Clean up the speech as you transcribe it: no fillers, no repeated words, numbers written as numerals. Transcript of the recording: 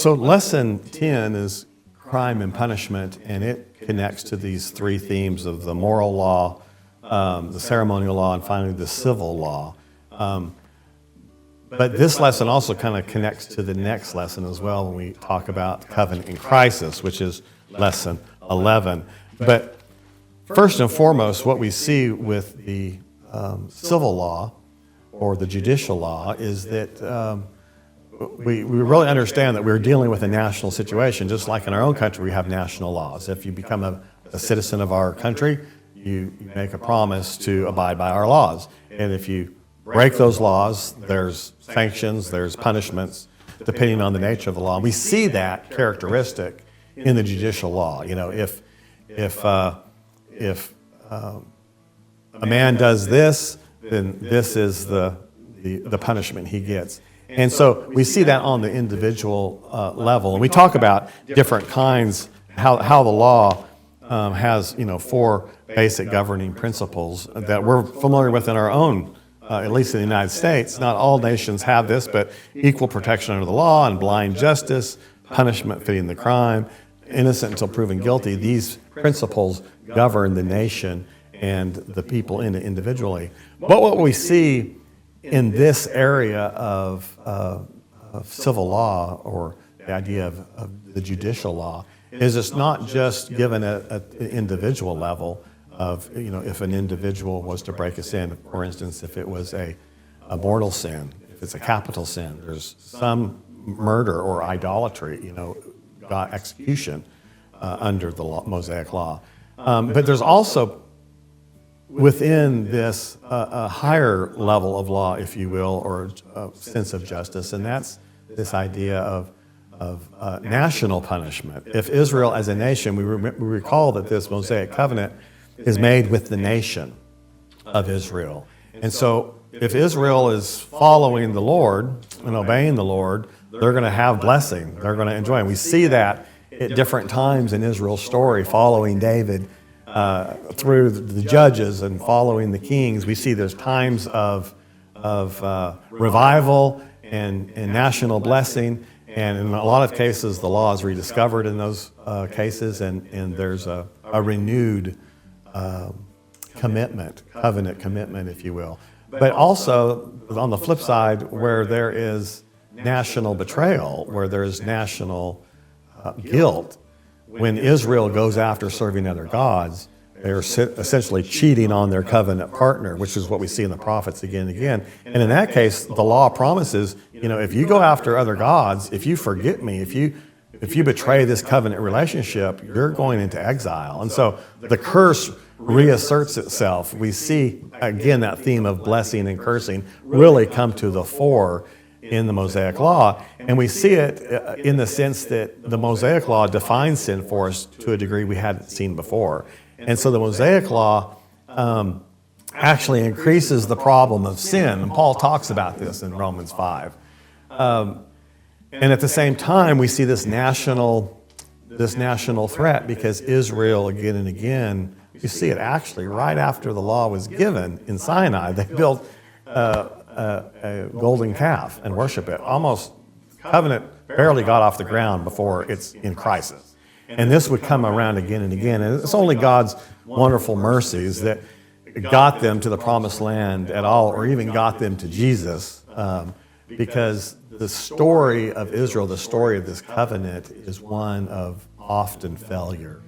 So lesson 10 is crime and punishment, and it connects to these three themes of the moral law, the ceremonial law, and finally the civil law. But this lesson also kind of connects to the next lesson as well when we talk about covenant in crisis, which is lesson 11. But first and foremost, what we see with the civil law or the judicial law is that we really understand that we're dealing with a national situation. Just like in our own country, we have national laws. If you become a citizen of our country, you make a promise to abide by our laws. And if you break those laws, there's sanctions, there's punishments, depending on the nature of the law. We see that characteristic in the judicial law. You know, if a man does this, then this is the punishment he gets. And so we see that on the individual level. And we talk about different kinds, how the law has, four basic governing principles that we're familiar with in our own, at least in the United States. Not all nations have this, but equal protection under the law and blind justice, punishment fitting the crime, innocent until proven guilty. These principles govern the nation and the people in it individually. But what we see in this area of civil law, or the idea of the judicial law, is it's not just given at an individual level of, if an individual was to break a sin. For instance, if it was a mortal sin, if it's a capital sin, there's some murder or idolatry, got execution under the Mosaic law. But there's also within this a higher level of law, if you will, or a sense of justice, and that's this idea of national punishment. If Israel as a nation, we recall that this Mosaic covenant is made with the nation of Israel. And so if Israel is following the Lord and obeying the Lord, they're going to have blessing. They're going to enjoy it. We see that at different times in Israel's story, following David through the judges and following the kings. We see there's times of revival and national blessing. And in a lot of cases, the law is rediscovered in those cases, and there's a renewed commitment, covenant commitment, if you will. But also, on the flip side, where there is national betrayal, where there is national guilt, when Israel goes after serving other gods, they're essentially cheating on their covenant partner, which is what we see in the prophets again and again. And in that case, the law promises, if you go after other gods, if you forget me, if you betray this covenant relationship, you're going into exile. And so the curse reasserts itself. We see, again, that theme of blessing and cursing really come to the fore in the Mosaic law. And we see it in the sense that the Mosaic law defines sin for us to a degree we hadn't seen before. And so the Mosaic law actually increases the problem of sin. And Paul talks about this in Romans 5. And at the same time, we see this national threat, because Israel, again and again, you see it actually right after the law was given in Sinai. They built a golden calf and worship it. Almost, covenant barely got off the ground before it's in crisis. And this would come around again and again. And it's only God's wonderful mercies that got them to the promised land at all, or even got them to Jesus, because the story of Israel, the story of this covenant, is one of often failure.